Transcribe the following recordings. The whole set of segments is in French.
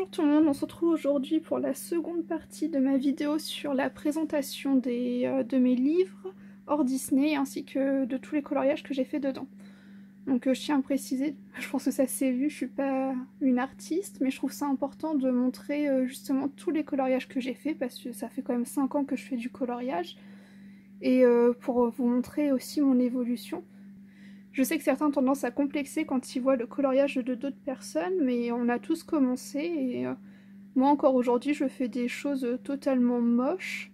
Bonjour tout le monde, on se retrouve aujourd'hui pour la seconde partie de ma vidéo sur la présentation de mes livres hors Disney ainsi que de tous les coloriages que j'ai fait dedans. Donc je tiens à préciser, je pense que ça s'est vu, je suis pas une artiste, mais je trouve ça important de montrer justement tous les coloriages que j'ai fait parce que ça fait quand même 5 ans que je fais du coloriage et pour vous montrer aussi mon évolution. Je sais que certains ont tendance à complexer quand ils voient le coloriage de d'autres personnes, mais on a tous commencé et moi encore aujourd'hui je fais des choses totalement moches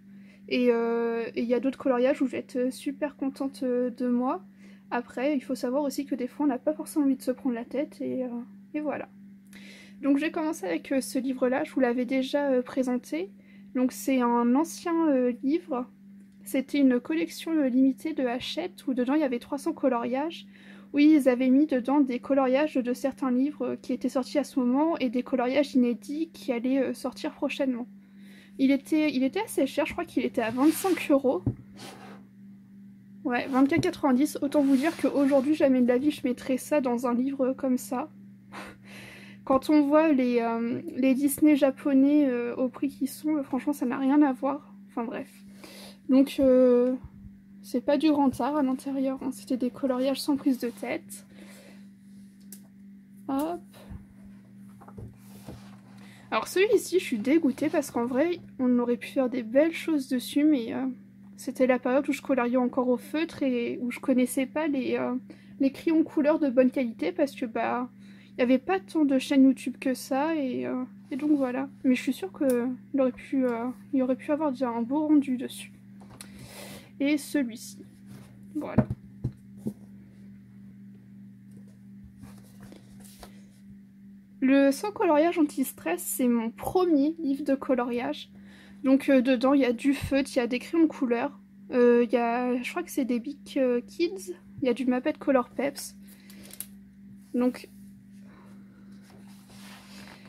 et il y a d'autres coloriages où je vais être super contente de moi. Après, il faut savoir aussi que des fois on n'a pas forcément envie de se prendre la tête et voilà. Donc j'ai commencé avec ce livre-là, je vous l'avais déjà présenté. Donc c'est un ancien livre. C'était une collection limitée de Hachette où dedans il y avait 300 coloriages. Oui, ils avaient mis dedans des coloriages de certains livres qui étaient sortis à ce moment et des coloriages inédits qui allaient sortir prochainement. Il était assez cher, je crois qu'il était à 25 €. Ouais, 24,90 €. Autant vous dire qu'aujourd'hui, jamais de la vie, je mettrais ça dans un livre comme ça. Quand on voit les Disney japonais au prix qu'ils sont, franchement, ça n'a rien à voir. Enfin bref. Donc, c'est pas du grand art à l'intérieur, hein. C'était des coloriages sans prise de tête. Hop. Alors celui-ci, je suis dégoûtée parce qu'en vrai, on aurait pu faire des belles choses dessus, mais c'était la période où je coloriais encore au feutre et où je connaissais pas les crayons couleur de bonne qualité parce que bah il n'y avait pas tant de chaînes YouTube que ça et donc voilà. Mais je suis sûre qu'il aurait pu avoir déjà un beau rendu dessus. Et celui-ci. Voilà. Le Sans coloriage anti-stress, c'est mon premier livre de coloriage. Donc dedans, il y a du feutre, il y a des crayons de couleur. Je crois que c'est des Big Kids. Il y a du Mapette Color Peps. Donc,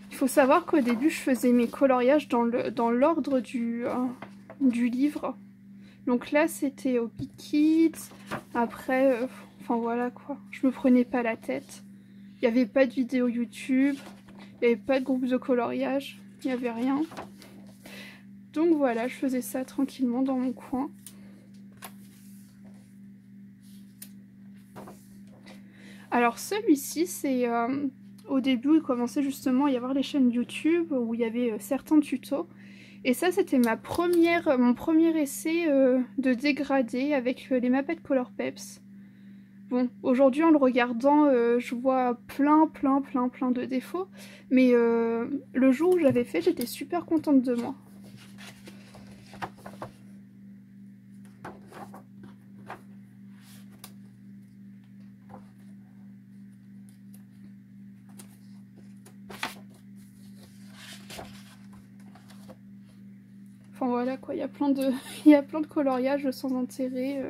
il faut savoir qu'au début, je faisais mes coloriages dans l'ordre du livre. Donc là, c'était au Big Kids. Après, enfin voilà quoi. Je me prenais pas la tête. Il n'y avait pas de vidéo YouTube. Il n'y avait pas de groupe de coloriage. Il n'y avait rien. Donc voilà, je faisais ça tranquillement dans mon coin. Alors celui-ci, c'est au début, il commençait justement à y avoir les chaînes YouTube où il y avait certains tutos. Et ça, c'était mon premier essai de dégradé avec les Mapette Color Peps. Bon, aujourd'hui, en le regardant, je vois plein de défauts. Mais le jour où j'avais fait, j'étais super contente de moi. Enfin voilà quoi, il y a plein de coloriages sans intérêt.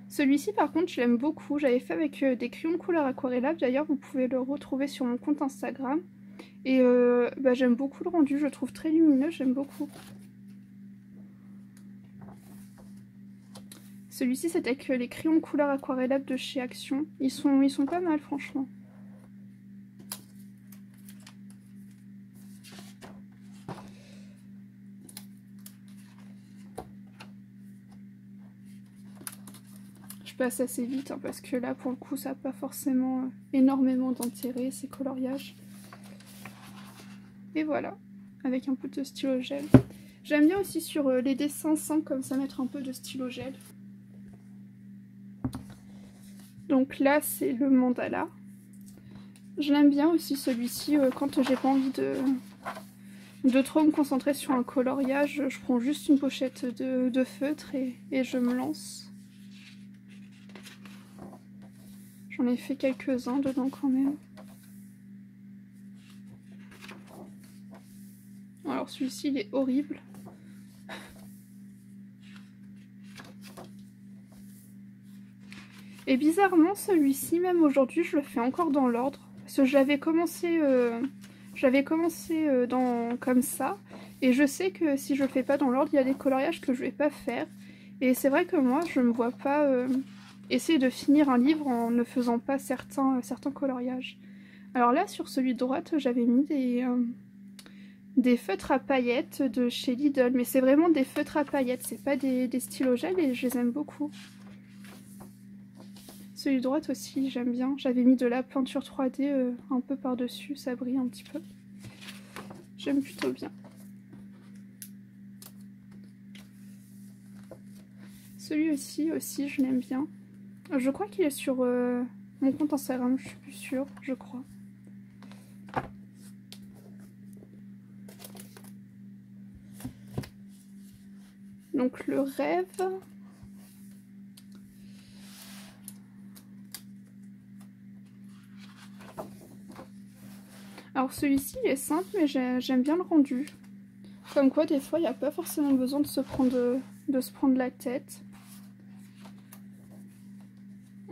Celui-ci par contre je l'aime beaucoup, j'avais fait avec des crayons de couleur aquarellable, d'ailleurs vous pouvez le retrouver sur mon compte Instagram. Et bah, j'aime beaucoup le rendu, je le trouve très lumineux, j'aime beaucoup. Celui-ci c'est avec les crayons de couleur aquarellable de chez Action, ils sont pas mal franchement. Je passe assez vite hein, parce que là pour le coup ça n'a pas forcément énormément d'intérêt ces coloriages. Et voilà, avec un peu de stylo gel. J'aime bien aussi sur les dessins simples comme ça mettre un peu de stylo gel. Donc là c'est le mandala. Je l'aime bien aussi celui-ci quand j'ai pas envie de trop me concentrer sur un coloriage. Je prends juste une pochette de feutre et je me lance. J'en ai fait quelques-uns dedans quand même. Alors celui-ci il est horrible. Et bizarrement celui-ci même aujourd'hui je le fais encore dans l'ordre. Parce que j'avais commencé comme ça. Et je sais que si je le fais pas dans l'ordre il y a des coloriages que je vais pas faire. Et c'est vrai que moi je me vois pas essayer de finir un livre en ne faisant pas certains coloriages. Alors là sur celui de droite j'avais mis des feutres à paillettes de chez Lidl. Mais c'est vraiment des feutres à paillettes, c'est pas des stylos gel et je les aime beaucoup. Celui de droite aussi, j'aime bien. J'avais mis de la peinture 3D un peu par-dessus, ça brille un petit peu. J'aime plutôt bien. Celui-ci aussi, je l'aime bien. Je crois qu'il est sur mon compte Instagram, je suis plus sûre, je crois. Donc le rêve. Alors celui-ci il est simple mais j'aime bien le rendu. Comme quoi des fois il n'y a pas forcément besoin de se prendre la tête.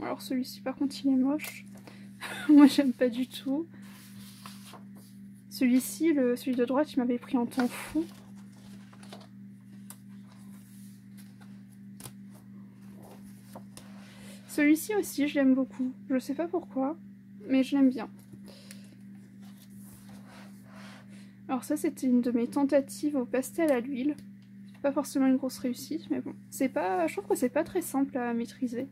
Alors celui-ci par contre il est moche. Moi j'aime pas du tout. Celui-ci, celui de droite, il m'avait pris en temps fou. Celui-ci aussi je l'aime beaucoup. Je sais pas pourquoi, mais je l'aime bien. Alors ça c'était une de mes tentatives au pastel à l'huile. Pas forcément une grosse réussite, mais bon. Je trouve que c'est pas très simple à maîtriser.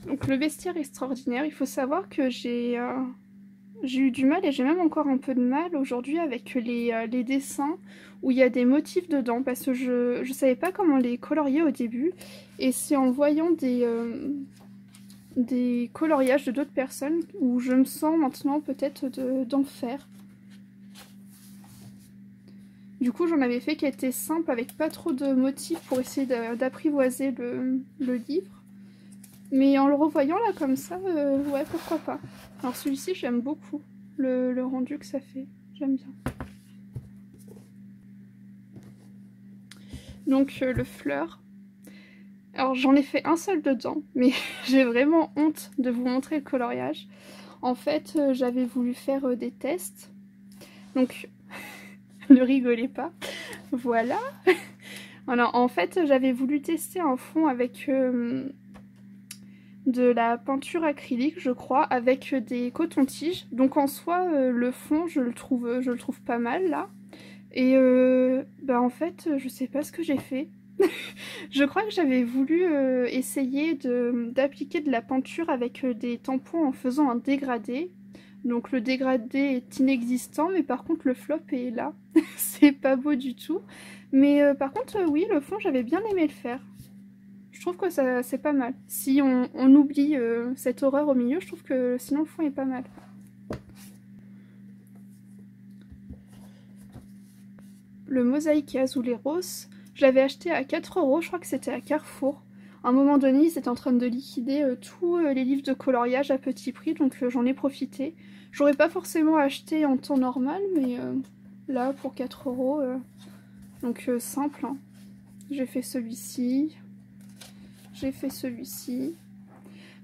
Donc le vestiaire extraordinaire, il faut savoir que j'ai eu du mal et j'ai même encore un peu de mal aujourd'hui avec les dessins où il y a des motifs dedans parce que je savais pas comment les colorier au début et c'est en voyant des coloriages de d'autres personnes où je me sens maintenant peut-être d'en faire. Du coup j'en avais fait qui était simple avec pas trop de motifs pour essayer d'apprivoiser le livre. Mais en le revoyant là comme ça, ouais pourquoi pas. Alors celui-ci j'aime beaucoup le rendu que ça fait, j'aime bien. Donc le fleur. Alors j'en ai fait un seul dedans, mais j'ai vraiment honte de vous montrer le coloriage. En fait j'avais voulu faire des tests, donc ne rigolez pas, voilà. Alors en fait j'avais voulu tester un fond avec de la peinture acrylique je crois avec des cotons-tiges, donc en soi le fond je le trouve pas mal là et bah en fait je sais pas ce que j'ai fait. Je crois que j'avais voulu essayer d'appliquer de la peinture avec des tampons en faisant un dégradé, donc le dégradé est inexistant mais par contre le flop est là. C'est pas beau du tout, mais par contre oui le fond j'avais bien aimé le faire. Je trouve que ça c'est pas mal. Si on oublie cette horreur au milieu, je trouve que sinon le fond est pas mal. Le mosaïque azuleros, je l'avais acheté à 4 €, je crois que c'était à Carrefour. À un moment donné, ils étaient en train de liquider tous les livres de coloriage à petit prix, donc j'en ai profité. J'aurais pas forcément acheté en temps normal, mais là pour 4 €, donc simple. Hein. J'ai fait celui-ci. J'ai fait celui-ci.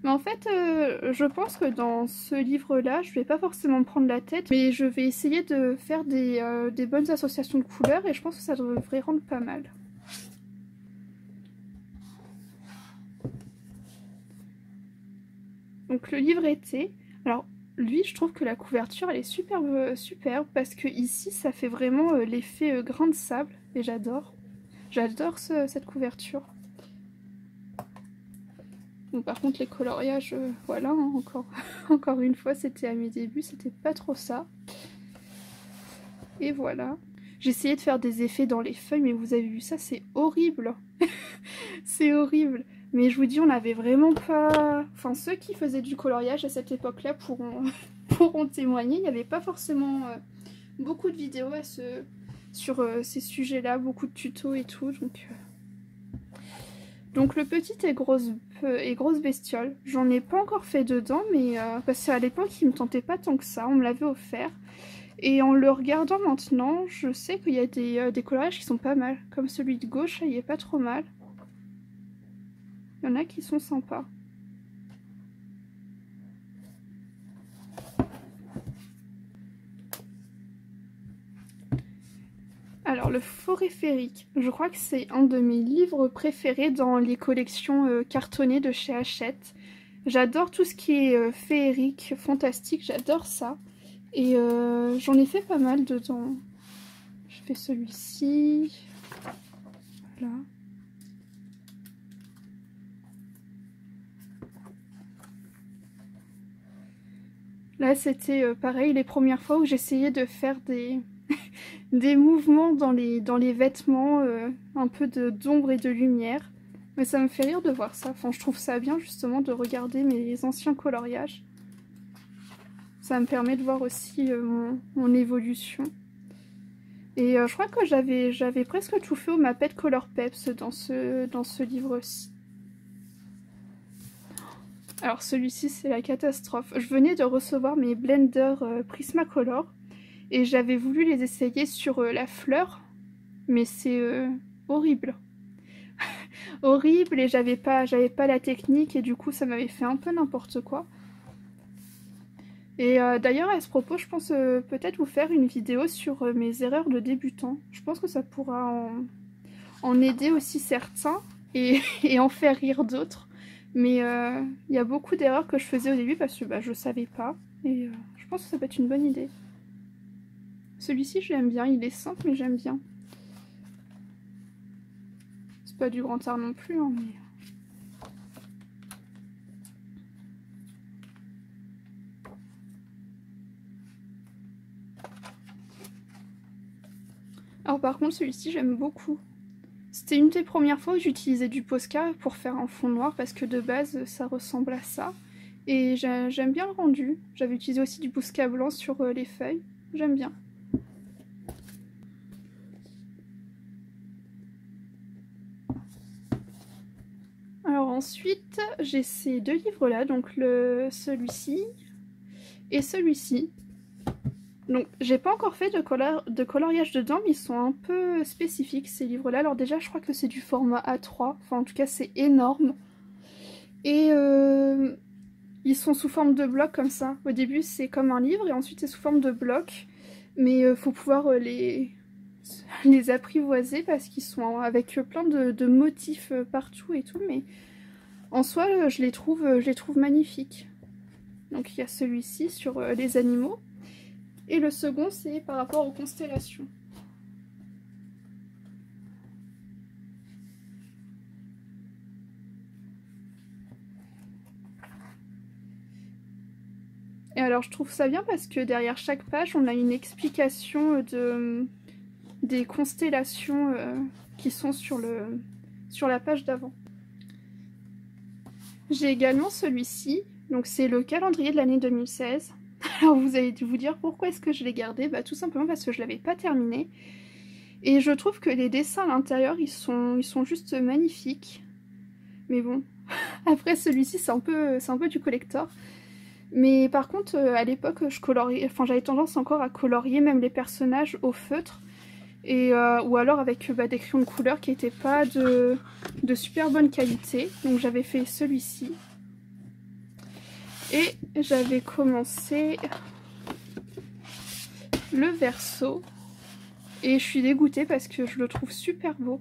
Mais en fait, je pense que dans ce livre-là, je vais pas forcément me prendre la tête, mais je vais essayer de faire des bonnes associations de couleurs et je pense que ça devrait rendre pas mal. Donc le livre été, alors lui je trouve que la couverture elle est superbe parce que ici ça fait vraiment l'effet grain de sable et j'adore. J'adore cette couverture. Bon, par contre les coloriages, voilà, hein, encore une fois c'était à mes débuts, c'était pas trop ça. Et voilà. J'ai essayé de faire des effets dans les feuilles mais vous avez vu ça, c'est horrible. C'est horrible. Mais je vous dis on avait vraiment pas... Enfin ceux qui faisaient du coloriage à cette époque-là pourront témoigner. Il n'y avait pas forcément beaucoup de vidéos sur ces sujets-là, beaucoup de tutos et tout, donc le petit et grosse bestiole, j'en ai pas encore fait dedans, mais parce qu'à l'époque il me tentait pas tant que ça, on me l'avait offert. Et en le regardant maintenant, je sais qu'il y a des coloriages qui sont pas mal. Comme celui de gauche, là, il est pas trop mal. Il y en a qui sont sympas. Alors le Forêt-Féerique, je crois que c'est un de mes livres préférés dans les collections cartonnées de chez Hachette. J'adore tout ce qui est féerique, fantastique, j'adore ça. Et j'en ai fait pas mal dedans. Je fais celui-ci. Voilà. Là, c'était pareil, les premières fois où j'essayais de faire des, des mouvements dans les vêtements, un peu d'ombre et de lumière. Mais ça me fait rire de voir ça. Enfin, je trouve ça bien, justement, de regarder mes anciens coloriages. Ça me permet de voir aussi mon évolution. Et je crois que j'avais presque tout fait au Mapette Color Peps dans ce livre-ci. Alors celui-ci c'est la catastrophe. Je venais de recevoir mes blenders Prismacolor et j'avais voulu les essayer sur la fleur, mais c'est horrible. Horrible, et j'avais pas la technique et du coup ça m'avait fait un peu n'importe quoi. Et d'ailleurs à ce propos je pense peut-être vous faire une vidéo sur mes erreurs de débutant. Je pense que ça pourra en aider aussi certains et en faire rire d'autres. Mais il y a beaucoup d'erreurs que je faisais au début parce que je savais pas. Et je pense que ça peut être une bonne idée. Celui-ci je l'aime bien, il est simple mais j'aime bien. C'est pas du grand art non plus, hein, mais... Alors par contre celui-ci j'aime beaucoup. C'était une des premières fois où j'utilisais du Posca pour faire un fond noir parce que de base ça ressemble à ça. Et j'aime bien le rendu. J'avais utilisé aussi du Posca blanc sur les feuilles. J'aime bien. Alors ensuite j'ai ces deux livres là, donc celui-ci et celui-ci. Donc j'ai pas encore fait de coloriage dedans, mais ils sont un peu spécifiques ces livres là. Alors déjà je crois que c'est du format A3, enfin en tout cas c'est énorme. Et ils sont sous forme de blocs comme ça. Au début c'est comme un livre et ensuite c'est sous forme de blocs. Mais faut pouvoir les apprivoiser parce qu'ils sont avec plein de motifs partout et tout. Mais en soi je les trouve magnifiques. Donc il y a celui-ci sur les animaux. Et le second, c'est par rapport aux constellations. Et alors, je trouve ça bien parce que derrière chaque page, on a une explication des constellations qui sont sur la page d'avant. J'ai également celui-ci. Donc, c'est le calendrier de l'année 2016. Alors vous allez vous dire pourquoi est-ce que je l'ai gardé? Tout simplement parce que je l'avais pas terminé. Et je trouve que les dessins à l'intérieur, ils sont juste magnifiques. Mais bon, après celui-ci c'est un peu du collector. Mais par contre, à l'époque, j'avais tendance encore à colorier même les personnages au feutre. Et, ou alors avec des crayons de couleur qui n'étaient pas de super bonne qualité. Donc j'avais fait celui-ci. Et j'avais commencé le verso. Et je suis dégoûtée parce que je le trouve super beau.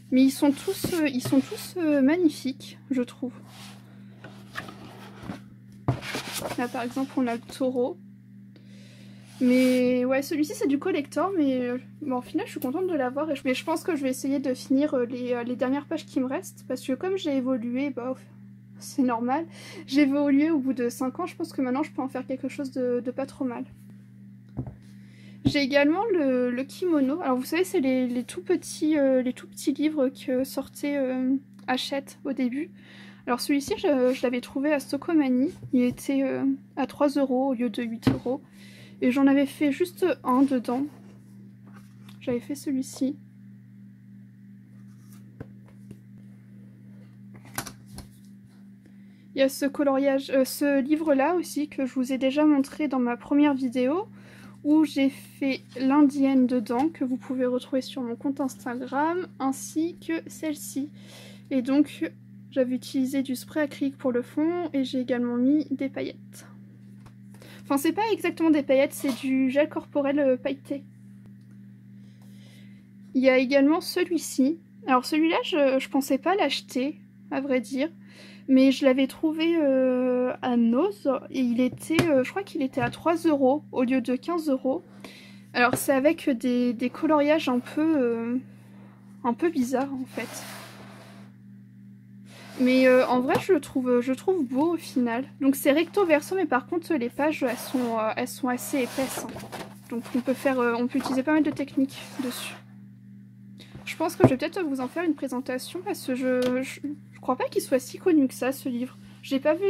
Mais ils sont tous magnifiques, je trouve. Là par exemple on a le taureau. Mais ouais, celui-ci c'est du collector, mais bon, au final je suis contente de l'avoir. Mais je pense que je vais essayer de finir les dernières pages qui me restent. Parce que comme j'ai évolué, c'est normal. J'ai évolué au bout de 5 ans, je pense que maintenant je peux en faire quelque chose de pas trop mal. J'ai également le kimono. Alors vous savez, c'est les tout petits livres que sortait Hachette au début. Alors celui-ci, je l'avais trouvé à Stokomani. Il était à 3 € au lieu de 8 €. Et j'en avais fait juste un dedans. J'avais fait celui-ci. Il y a ce livre-là aussi que je vous ai déjà montré dans ma première vidéo, où j'ai fait l'indienne dedans, que vous pouvez retrouver sur mon compte Instagram, ainsi que celle-ci. Et donc, j'avais utilisé du spray acrylique pour le fond, et j'ai également mis des paillettes. Enfin, c'est pas exactement des paillettes, c'est du gel corporel pailleté. Il y a également celui-ci. Alors celui-là, je pensais pas l'acheter. à vrai dire. Mais je l'avais trouvé à Nose et il était, je crois qu'il était à 3 € au lieu de 15 €. Alors c'est avec des coloriages un peu bizarres en fait. Mais en vrai je le trouve beau au final. Donc c'est recto verso mais par contre les pages elles sont assez épaisses. Hein. Donc on peut utiliser pas mal de techniques dessus. Je pense que je vais peut-être vous en faire une présentation parce que je crois pas qu'il soit si connu que ça ce livre. J'ai pas vu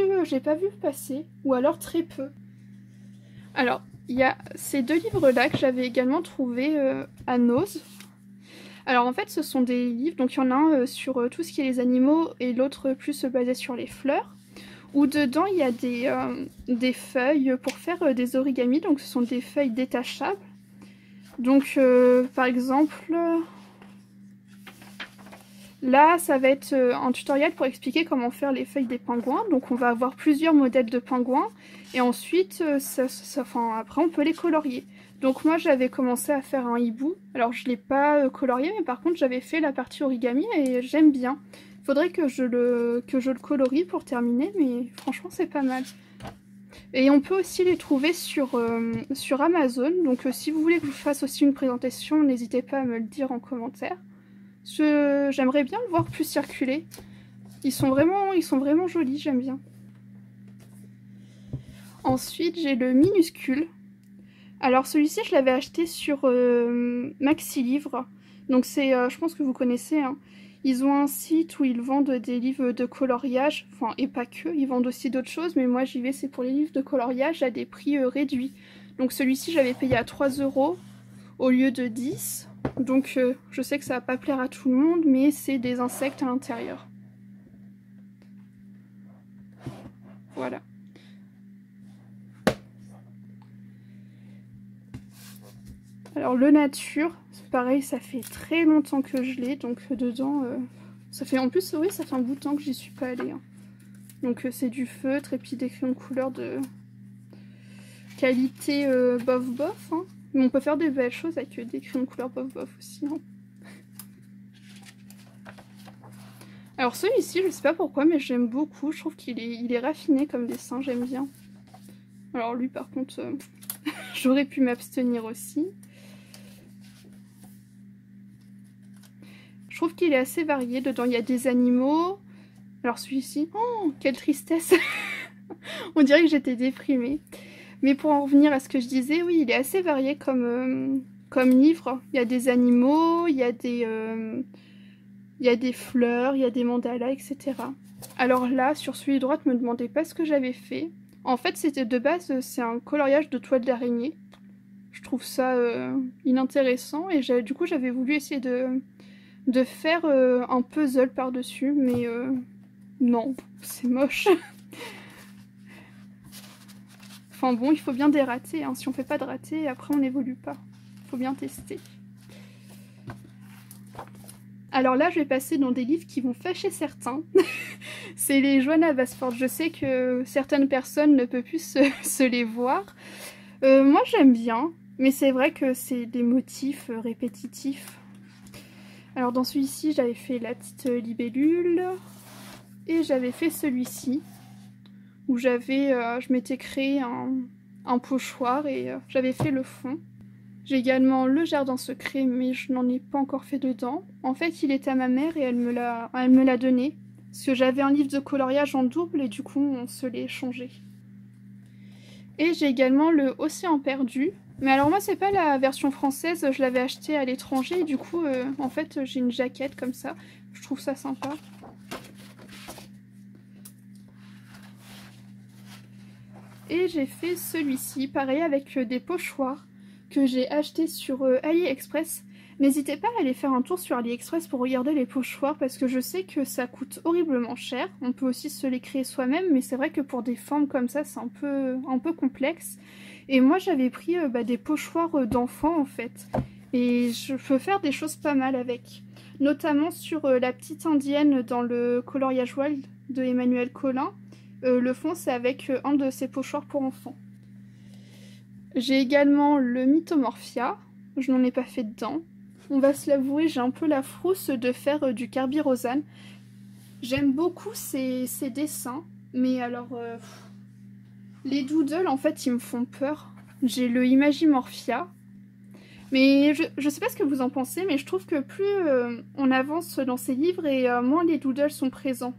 passer ou alors très peu. Alors il y a ces deux livres là que j'avais également trouvés à Nose. Alors en fait ce sont des livres, donc il y en a un sur tout ce qui est les animaux et l'autre plus basé sur les fleurs. Où dedans il y a des feuilles pour faire des origamis, donc ce sont des feuilles détachables. Donc par exemple, là ça va être un tutoriel pour expliquer comment faire les feuilles des pingouins. Donc on va avoir plusieurs modèles de pingouins et ensuite après on peut les colorier. Donc moi j'avais commencé à faire un hibou, alors je ne l'ai pas colorié mais par contre j'avais fait la partie origami et j'aime bien. Faudrait que je le colorie pour terminer mais franchement c'est pas mal. Et on peut aussi les trouver sur Amazon, donc si vous voulez que je vous fasse aussi une présentation n'hésitez pas à me le dire en commentaire. J'aimerais bien le voir plus circuler, ils sont vraiment jolis, j'aime bien. Ensuite j'ai le minuscule. Alors celui-ci je l'avais acheté sur Maxi Livre, donc c'est, je pense que vous connaissez, hein. Ils ont un site où ils vendent des livres de coloriage, enfin et pas que, ils vendent aussi d'autres choses, mais moi j'y vais c'est pour les livres de coloriage à des prix réduits. Donc celui-ci j'avais payé à 3 € au lieu de 10, donc je sais que ça va pas plaire à tout le monde, mais c'est des insectes à l'intérieur. Voilà. Alors le nature, pareil, ça fait très longtemps que je l'ai, donc dedans, ça fait en plus, oui, ça fait un bout de temps que j'y suis pas allée. Hein. Donc c'est du feutre et puis des crayons de couleur de qualité bof bof. Hein. Mais on peut faire des belles choses avec des crayons de couleur bof bof aussi. Hein. Alors celui-ci, je sais pas pourquoi, mais j'aime beaucoup. Je trouve qu'il est raffiné comme dessin, j'aime bien. Alors lui par contre, j'aurais pu m'abstenir aussi. Je trouve qu'il est assez varié. Dedans, il y a des animaux. Alors celui-ci, oh, quelle tristesse. On dirait que j'étais déprimée. Mais pour en revenir à ce que je disais, oui, il est assez varié comme livre. Il y a des animaux, il y a des fleurs, il y a des mandalas, etc. Alors là, sur celui de droite, ne me demandez pas ce que j'avais fait. En fait, c'était de base, c'est un coloriage de toile d'araignée. Je trouve ça inintéressant et du coup, j'avais voulu essayer de faire un puzzle par-dessus, mais non, c'est moche. Enfin bon, il faut bien des ratés, hein. Si on fait pas de ratés, après on n'évolue pas. Il faut bien tester. Alors là, je vais passer dans des livres qui vont fâcher certains. C'est les Johanna Basford. Je sais que certaines personnes ne peuvent plus se les voir. Moi, j'aime bien, mais c'est vrai que c'est des motifs répétitifs. Alors dans celui-ci, j'avais fait la petite libellule et j'avais fait celui-ci où je m'étais créé un pochoir et j'avais fait le fond. J'ai également le jardin secret mais je n'en ai pas encore fait dedans. En fait, il était à ma mère et elle me l'a donné parce que j'avais un livre de coloriage en double et du coup on se l'est échangé. Et j'ai également le Océan perdu. Mais alors moi c'est pas la version française, je l'avais acheté à l'étranger et du coup en fait j'ai une jaquette comme ça, je trouve ça sympa. Et j'ai fait celui-ci, pareil avec des pochoirs que j'ai acheté sur AliExpress. N'hésitez pas à aller faire un tour sur AliExpress pour regarder les pochoirs parce que je sais que ça coûte horriblement cher. On peut aussi se les créer soi-même mais c'est vrai que pour des formes comme ça c'est un peu complexe. Et moi j'avais pris des pochoirs d'enfants en fait. Et je peux faire des choses pas mal avec. Notamment sur la petite indienne dans le coloriage wild de Emmanuel Collin. Le fond c'est avec un de ces pochoirs pour enfants. J'ai également le Mythomorphia. Je n'en ai pas fait dedans. On va se l'avouer, j'ai un peu la frousse de faire du Carbyrosane. J'aime beaucoup ces dessins, mais alors les doodles en fait ils me font peur. J'ai le Imagimorphia, mais je sais pas ce que vous en pensez, mais je trouve que plus on avance dans ces livres et moins les doodles sont présents.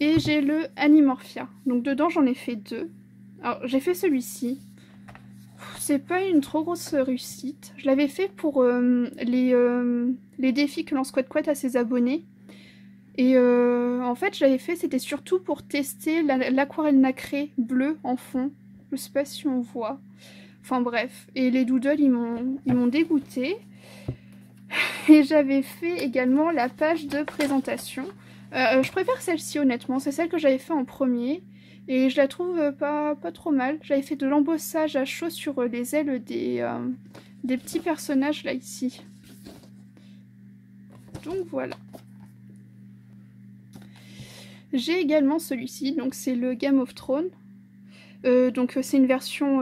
Et j'ai le Animorphia, donc dedans j'en ai fait 2. Alors j'ai fait celui-ci. C'est pas une trop grosse réussite. Je l'avais fait pour les défis que lance Quatquat à ses abonnés. Et en fait, je l'avais fait, c'était surtout pour tester l'aquarelle nacrée bleue en fond. Je sais pas si on voit. Enfin bref. Et les doodles, ils m'ont dégoûté. Et j'avais fait également la page de présentation. Je préfère celle-ci honnêtement, c'est celle que j'avais fait en premier. Et je la trouve pas trop mal. J'avais fait de l'embossage à chaud sur les ailes des petits personnages là ici. Donc voilà. J'ai également celui-ci, donc c'est le Game of Thrones. Donc c'est une version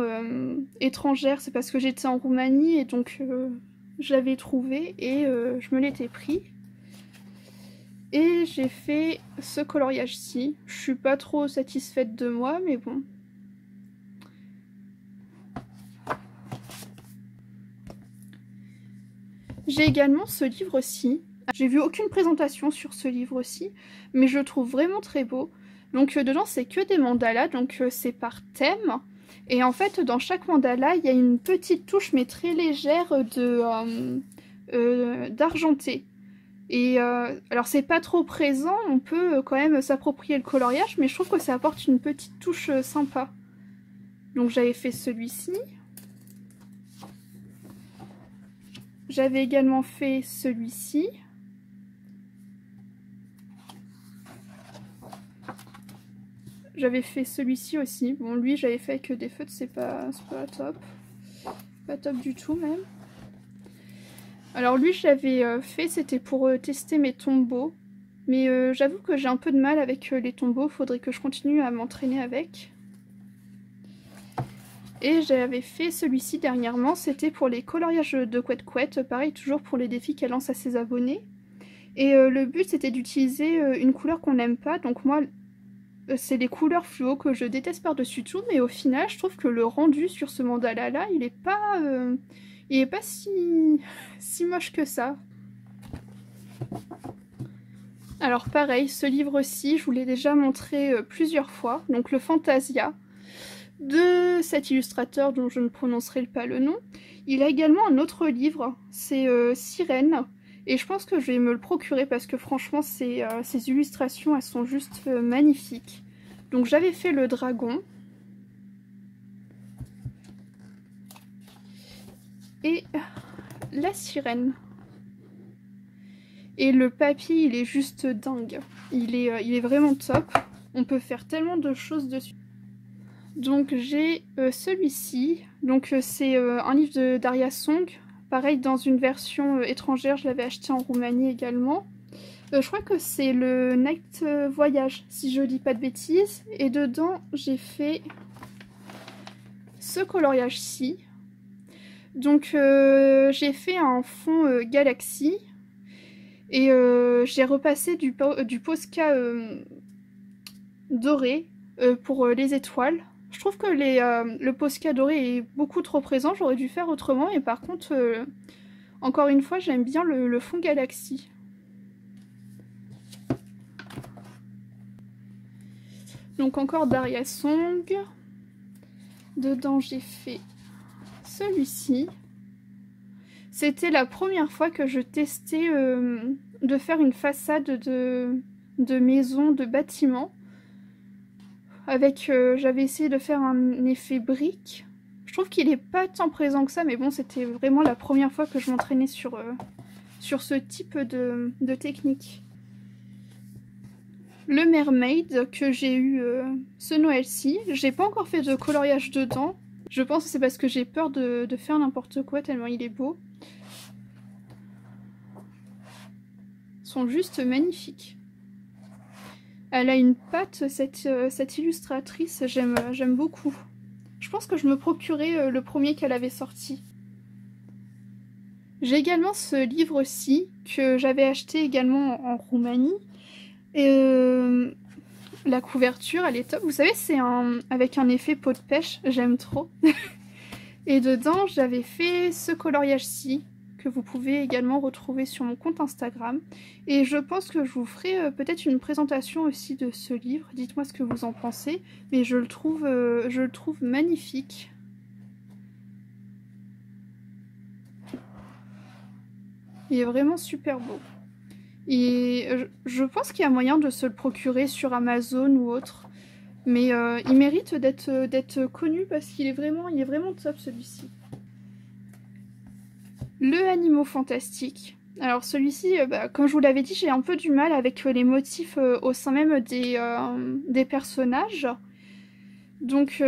étrangère, c'est parce que j'étais en Roumanie et donc je l'avais trouvé et je me l'étais pris. Et j'ai fait ce coloriage-ci. Je suis pas trop satisfaite de moi, mais bon. J'ai également ce livre-ci. J'ai vu aucune présentation sur ce livre-ci, mais je le trouve vraiment très beau. Donc dedans c'est que des mandalas, donc c'est par thème. Et en fait dans chaque mandala il y a une petite touche mais très légère d'argenté. Et alors c'est pas trop présent, on peut quand même s'approprier le coloriage, mais je trouve que ça apporte une petite touche sympa. Donc j'avais fait celui-ci. J'avais également fait celui-ci. J'avais fait celui-ci aussi. Bon lui j'avais fait avec des feutres, c'est pas top. Pas top du tout même. Alors lui je l'avais fait, c'était pour tester mes tombeaux. Mais j'avoue que j'ai un peu de mal avec les tombeaux, faudrait que je continue à m'entraîner avec. Et j'avais fait celui-ci dernièrement, c'était pour les coloriages de Quatquat, pareil toujours pour les défis qu'elle lance à ses abonnés. Et le but c'était d'utiliser une couleur qu'on n'aime pas, donc moi c'est les couleurs fluo que je déteste par-dessus tout, mais au final je trouve que le rendu sur ce mandala là, il est pas si moche que ça. Alors pareil, ce livre-ci, je vous l'ai déjà montré plusieurs fois, donc le Fantasia, de cet illustrateur dont je ne prononcerai pas le nom. Il a également un autre livre, c'est Sirène, et je pense que je vais me le procurer parce que franchement, ces illustrations, elles sont juste magnifiques. Donc j'avais fait le dragon. Et la sirène. Et le papier, il est juste dingue. Il est vraiment top. On peut faire tellement de choses dessus. Donc j'ai celui-ci. Donc c'est un livre de Daria Song. Pareil, dans une version étrangère, je l'avais acheté en Roumanie également. Je crois que c'est le Night Voyage, si je dis pas de bêtises. Et dedans, j'ai fait ce coloriage-ci. Donc j'ai fait un fond galaxie. Et j'ai repassé du Posca doré pour les étoiles. Je trouve que le Posca doré est beaucoup trop présent, j'aurais dû faire autrement. Et par contre, encore une fois, j'aime bien le fond galaxie. Donc encore Daria Song. Dedans, j'ai fait celui-ci. C'était la première fois que je testais de faire une façade de maison, de bâtiment. Avec, j'avais essayé de faire un effet brique. Je trouve qu'il n'est pas tant présent que ça, mais bon, c'était vraiment la première fois que je m'entraînais sur ce type de technique. Le Mermaid que j'ai eu ce Noël-ci. J'ai pas encore fait de coloriage dedans. Je pense que c'est parce que j'ai peur de faire n'importe quoi tellement il est beau. Ils sont juste magnifiques. Elle a une patte, cette illustratrice, j'aime beaucoup. Je pense que je me procurais le premier qu'elle avait sorti. J'ai également ce livre-ci que j'avais acheté également en Roumanie. Et la couverture, elle est top. Vous savez, c'est avec un effet peau de pêche, j'aime trop. Et dedans, j'avais fait ce coloriage-ci, que vous pouvez également retrouver sur mon compte Instagram. Et je pense que je vous ferai peut-être une présentation aussi de ce livre. Dites-moi ce que vous en pensez. Mais je le trouve magnifique. Il est vraiment super beau. Et je pense qu'il y a moyen de se le procurer sur Amazon ou autre. Mais il mérite d'être connu parce qu'il est vraiment top celui-ci. Le Animaux Fantastiques. Alors celui-ci, comme je vous l'avais dit, j'ai un peu du mal avec les motifs au sein même des personnages. Donc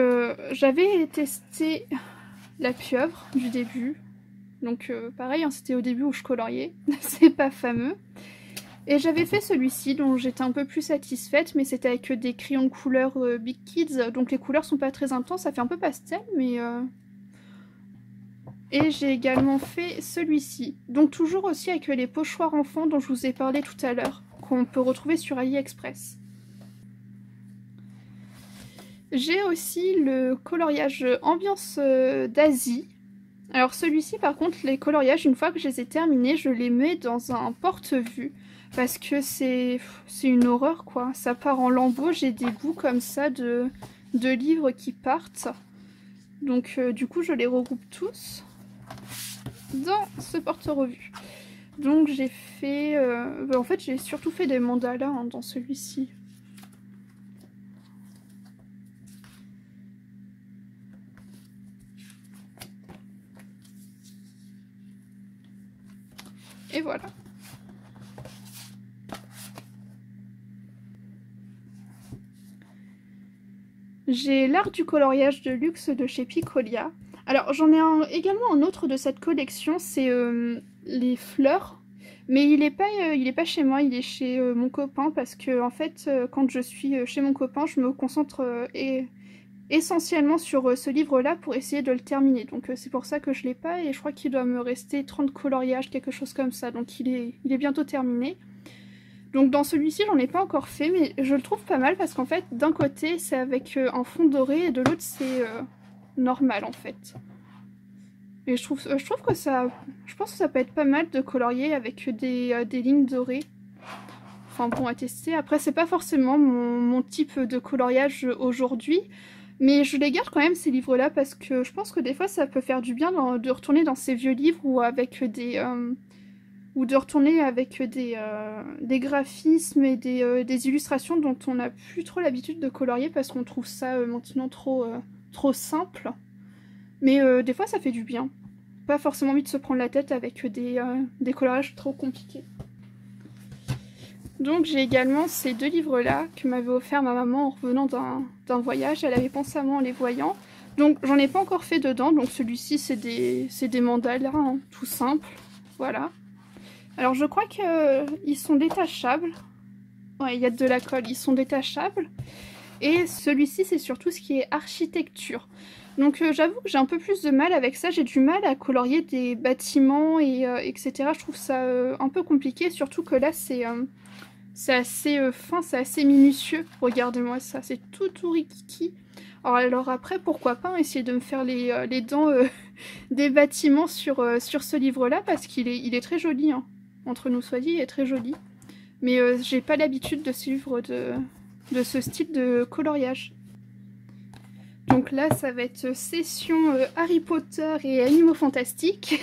j'avais testé la pieuvre du début. Donc pareil, hein, c'était au début où je coloriais. C'est pas fameux. Et j'avais fait celui-ci dont j'étais un peu plus satisfaite, mais c'était avec des crayons de couleur Big Kids, donc les couleurs sont pas très intenses, ça fait un peu pastel, mais... Et j'ai également fait celui-ci, donc toujours aussi avec les pochoirs enfants dont je vous ai parlé tout à l'heure, qu'on peut retrouver sur AliExpress. J'ai aussi le coloriage ambiance d'Asie. Alors celui-ci par contre, les coloriages, une fois que je les ai terminés, je les mets dans un porte-vue. Parce que c'est une horreur quoi, ça part en lambeaux, j'ai des bouts comme ça de livres qui partent. Donc du coup je les regroupe tous dans ce porte-revue. Donc j'ai fait... en fait j'ai surtout fait des mandalas hein, dans celui-ci. Et voilà. J'ai l'art du coloriage de luxe de chez Picolia. Alors j'en ai également un autre de cette collection, c'est les fleurs. Mais il est pas chez moi, il est chez mon copain parce que en fait quand je suis chez mon copain, je me concentre essentiellement sur ce livre-là pour essayer de le terminer. Donc c'est pour ça que je l'ai pas et je crois qu'il doit me rester 30 coloriages, quelque chose comme ça. Donc il est bientôt terminé. Donc dans celui-ci, j'en ai pas encore fait, mais je le trouve pas mal parce qu'en fait, d'un côté, c'est avec un fond doré et de l'autre, c'est normal en fait. Et je trouve que ça... Je pense que ça peut être pas mal de colorier avec des lignes dorées. Enfin bon, à tester. Après, c'est pas forcément mon type de coloriage aujourd'hui. Mais je les garde quand même ces livres-là parce que je pense que des fois, ça peut faire du bien de retourner dans ces vieux livres ou avec ou de retourner avec des graphismes et des illustrations dont on n'a plus trop l'habitude de colorier parce qu'on trouve ça maintenant trop simple. Mais des fois ça fait du bien. Pas forcément envie de se prendre la tête avec des coloriages trop compliqués. Donc j'ai également ces deux livres-là que m'avait offert ma maman en revenant d'un voyage. Elle avait pensé à moi en les voyant. Donc j'en ai pas encore fait dedans. Donc celui-ci c'est des mandalas, hein, tout simple. Voilà. Alors je crois qu'ils sont détachables. Ouais, il y a de la colle, ils sont détachables. Et celui-ci, c'est surtout ce qui est architecture. Donc j'avoue que j'ai un peu plus de mal avec ça. J'ai du mal à colorier des bâtiments et etc. Je trouve ça un peu compliqué. Surtout que là, c'est assez fin, c'est assez minutieux. Regardez-moi ça, c'est tout rikiki. Alors après, pourquoi pas essayer de me faire les dents des bâtiments sur ce livre-là parce qu'il est très joli. Hein. Entre nous soit dit, il est très joli. Mais j'ai pas l'habitude de suivre de ce style de coloriage. Donc là, ça va être session Harry Potter et Animaux Fantastiques.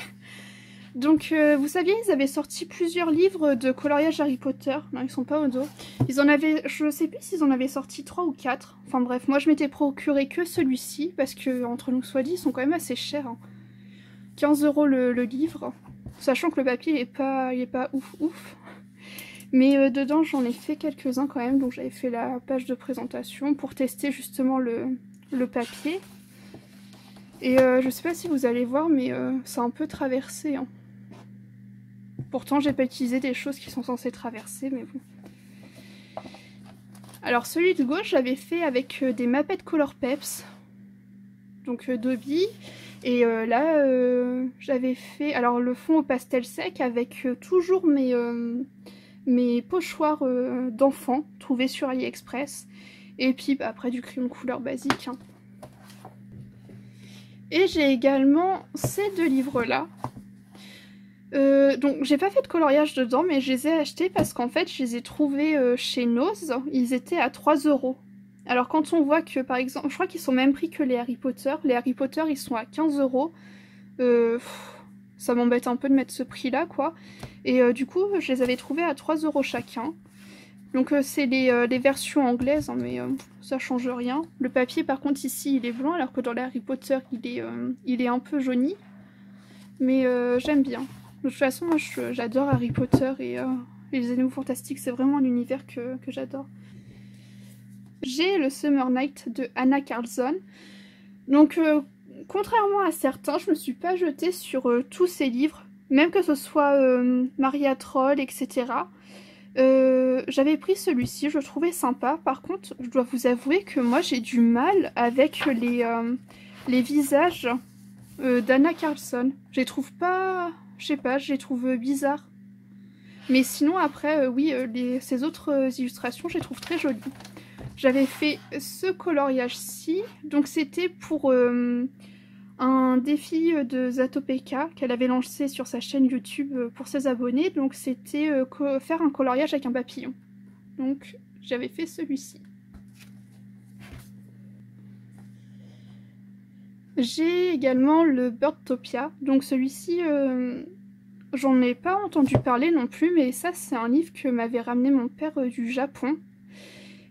Donc vous saviez, ils avaient sorti plusieurs livres de coloriage Harry Potter. Non, ils sont pas au dos. Ils en avaient, je sais plus s'ils en avaient sorti 3 ou 4. Enfin bref, moi je m'étais procuré que celui-ci parce que, entre nous soit dit, ils sont quand même assez chers. Hein. 15 € le livre. Sachant que le papier il est pas ouf. Mais dedans j'en ai fait quelques-uns quand même, donc j'avais fait la page de présentation pour tester justement le papier. Et je sais pas si vous allez voir, mais c'est un peu traversé. Hein. Pourtant j'ai pas utilisé des choses qui sont censées traverser, mais bon. Alors celui de gauche j'avais fait avec des Mapette Color Peps, donc Dobby. Et là j'avais fait alors le fond au pastel sec avec toujours mes pochoirs d'enfants trouvés sur AliExpress. Et puis bah, après du crayon de couleur basique. Hein. Et j'ai également ces deux livres-là. Donc j'ai pas fait de coloriage dedans, mais je les ai achetés parce qu'en fait je les ai trouvés chez Nose. Ils étaient à 3 €. Alors quand on voit que par exemple, je crois qu'ils sont même prix que les Harry Potter. Les Harry Potter ils sont à 15 €. Ça m'embête un peu de mettre ce prix-là quoi. Et du coup je les avais trouvés à 3 € chacun. Donc c'est les versions anglaises, hein, mais ça change rien. Le papier par contre ici il est blanc alors que dans les Harry Potter il est un peu jauni. Mais j'aime bien. De toute façon moi j'adore Harry Potter et les Animaux Fantastiques, c'est vraiment un univers que j'adore. J'ai le Summer Night de Anna Carlson. Donc contrairement à certains, je me suis pas jetée sur tous ces livres, même que ce soit Maria Troll, etc. J'avais pris celui-ci, je le trouvais sympa. Par contre, je dois vous avouer que moi j'ai du mal avec les visages d'Anna Carlson. Je les trouve pas... Je sais pas, je les trouve bizarres. Mais sinon après, oui, ces autres illustrations, je les trouve très jolies. J'avais fait ce coloriage-ci, donc c'était pour un défi de Zatopeka qu'elle avait lancé sur sa chaîne YouTube pour ses abonnés. Donc c'était faire un coloriage avec un papillon. Donc j'avais fait celui-ci. J'ai également le Birdtopia. Donc celui-ci, j'en ai pas entendu parler non plus, mais ça c'est un livre que m'avait ramené mon père du Japon.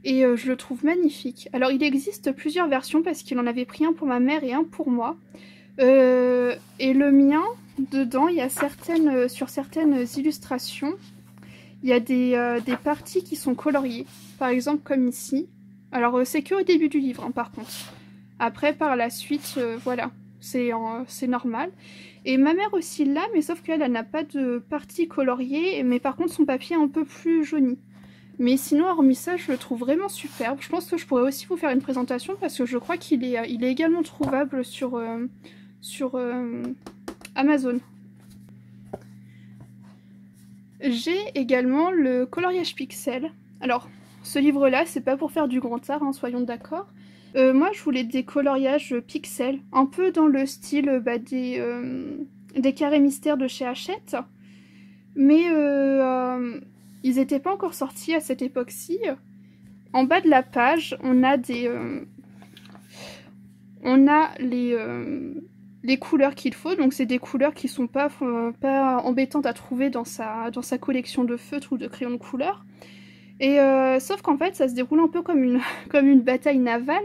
Et je le trouve magnifique. Alors il existe plusieurs versions parce qu'il en avait pris un pour ma mère et un pour moi. Et le mien, dedans, il y a sur certaines illustrations, il y a des parties qui sont coloriées. Par exemple comme ici. Alors c'est que au début du livre hein, par contre. Après par la suite, voilà, c'est normal. Et ma mère aussi l'a, mais sauf qu'elle n'a pas de partie coloriée, mais par contre son papier est un peu plus jauni. Mais sinon, hormis ça, je le trouve vraiment superbe. Je pense que je pourrais aussi vous faire une présentation parce que je crois qu'il est également trouvable sur Amazon. J'ai également le coloriage pixel. Alors, ce livre-là, c'est pas pour faire du grand art, hein, soyons d'accord. Moi, je voulais des coloriages pixel, un peu dans le style des carrés mystères de chez Hachette. Mais ils n'étaient pas encore sortis à cette époque-ci. En bas de la page, on a les couleurs qu'il faut. Donc c'est des couleurs qui sont pas embêtantes à trouver dans sa collection de feutres ou de crayons de couleur. Et sauf qu'en fait, ça se déroule un peu comme une bataille navale.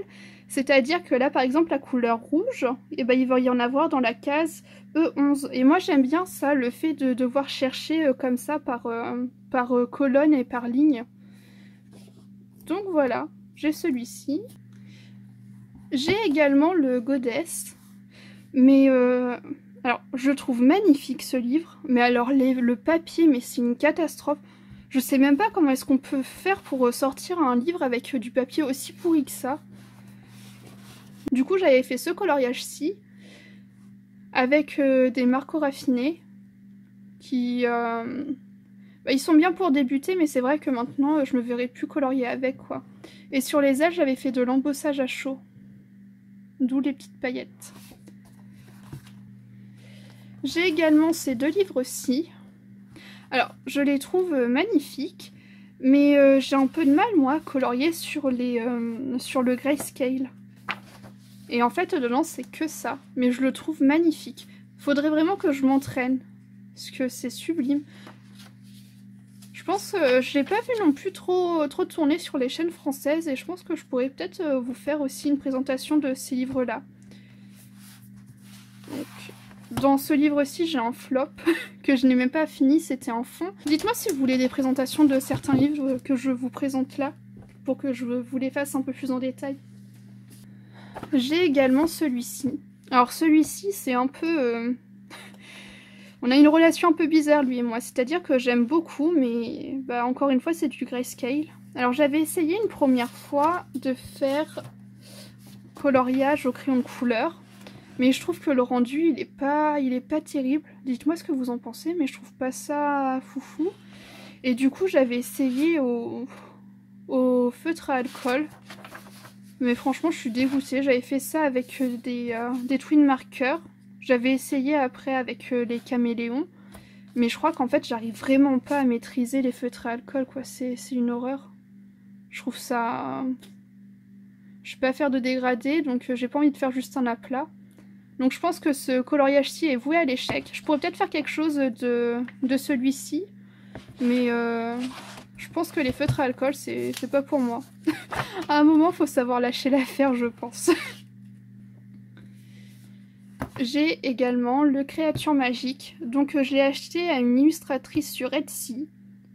C'est-à-dire que là, par exemple, la couleur rouge, et ben, il va y en avoir dans la case E11. Et moi, j'aime bien ça, le fait de devoir chercher comme ça par colonne et par ligne. Donc voilà, j'ai celui-ci. J'ai également le Goddess. Mais alors, je le trouve magnifique ce livre. Mais alors, le papier, mais c'est une catastrophe. Je sais même pas comment est-ce qu'on peut faire pour sortir un livre avec du papier aussi pourri que ça. Du coup, j'avais fait ce coloriage-ci avec des marqueurs raffinés qui... ils sont bien pour débuter, mais c'est vrai que maintenant, je me verrai plus colorier avec, quoi. Et sur les ailes, j'avais fait de l'embossage à chaud. D'où les petites paillettes. J'ai également ces deux livres-ci. Alors, je les trouve magnifiques, mais j'ai un peu de mal, moi, à colorier sur le grayscale. Et en fait, dedans, c'est que ça. Mais je le trouve magnifique. Faudrait vraiment que je m'entraîne. Parce que c'est sublime. Je pense que je l'ai pas vu non plus trop tourner sur les chaînes françaises. Et je pense que je pourrais peut-être vous faire aussi une présentation de ces livres-là. Dans ce livre-ci, j'ai un flop que je n'ai même pas fini. C'était en fond. Dites-moi si vous voulez des présentations de certains livres que je vous présente là. Pour que je vous les fasse un peu plus en détail. J'ai également celui-ci. Alors celui-ci, c'est un peu... On a une relation un peu bizarre, lui et moi. C'est-à-dire que j'aime beaucoup, mais bah, encore une fois, c'est du grayscale. Alors j'avais essayé une première fois de faire coloriage au crayon de couleur. Mais je trouve que le rendu, il est pas terrible. Dites-moi ce que vous en pensez, mais je trouve pas ça foufou. Et du coup j'avais essayé au feutre à alcool. Mais franchement je suis dégoûtée, j'avais fait ça avec des twin markers. J'avais essayé après avec les caméléons. Mais je crois qu'en fait j'arrive vraiment pas à maîtriser les feutres à alcool quoi, c'est une horreur. Je trouve ça... Je peux pas faire de dégradé donc j'ai pas envie de faire juste un aplat. Donc je pense que ce coloriage-ci est voué à l'échec. Je pourrais peut-être faire quelque chose de celui-ci. Mais je pense que les feutres à alcool c'est pas pour moi. À un moment faut savoir lâcher l'affaire je pense. J'ai également le Créature Magique, donc je l'ai acheté à une illustratrice sur Etsy.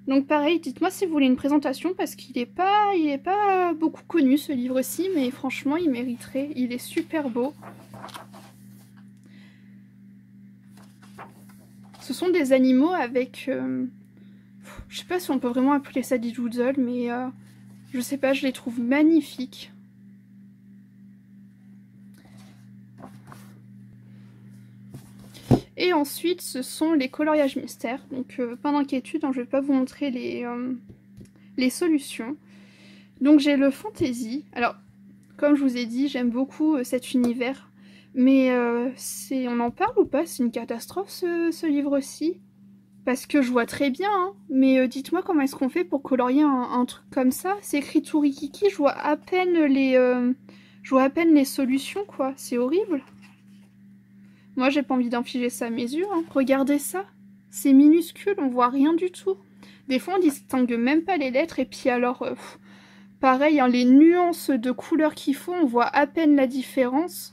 Donc pareil, dites-moi si vous voulez une présentation parce qu'il est pas beaucoup connu ce livre-ci, mais franchement il mériterait, il est super beau. Ce sont des animaux avec... je sais pas si on peut vraiment appeler ça des doodles, mais je sais pas, je les trouve magnifiques. Et ensuite, ce sont les coloriages mystères. Donc, pas d'inquiétude, hein, je vais pas vous montrer les solutions. Donc, j'ai le fantasy. Alors, comme je vous ai dit, j'aime beaucoup cet univers. Mais on en parle ou pas? C'est une catastrophe ce livre-ci. Parce que je vois très bien, hein, mais dites-moi comment est-ce qu'on fait pour colorier un truc comme ça? C'est écrit tout rikiki, je vois à peine les solutions, quoi. C'est horrible. Moi, j'ai pas envie d'infliger ça à mes yeux. Hein. Regardez ça. C'est minuscule, on voit rien du tout. Des fois, on distingue même pas les lettres. Et puis alors, pareil, hein, les nuances de couleurs qu'il faut, on voit à peine la différence.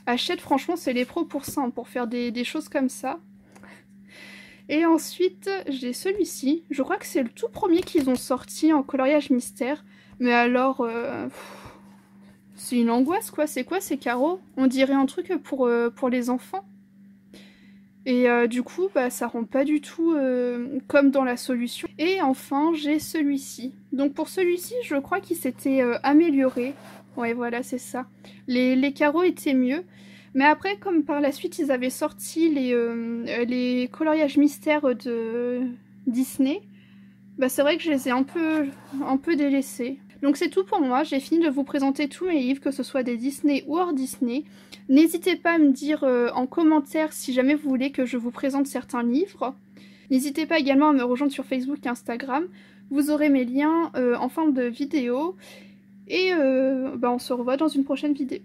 Hachette, franchement, c'est les pros pour ça, hein, pour faire des choses comme ça. Et ensuite, j'ai celui-ci. Je crois que c'est le tout premier qu'ils ont sorti en coloriage mystère. Mais alors... c'est une angoisse quoi, c'est quoi ces carreaux? On dirait un truc pour les enfants. Et du coup, bah, ça rend pas du tout comme dans la solution. Et enfin, j'ai celui-ci. Donc pour celui-ci, je crois qu'il s'était amélioré. Ouais, voilà, c'est ça. Les carreaux étaient mieux. Mais après, comme par la suite, ils avaient sorti les coloriages mystères de Disney, bah, c'est vrai que je les ai un peu délaissés. Donc c'est tout pour moi, j'ai fini de vous présenter tous mes livres, que ce soit des Disney ou hors Disney. N'hésitez pas à me dire en commentaire si jamais vous voulez que je vous présente certains livres. N'hésitez pas également à me rejoindre sur Facebook et Instagram. Vous aurez mes liens en fin de vidéo. Et bah, on se revoit dans une prochaine vidéo.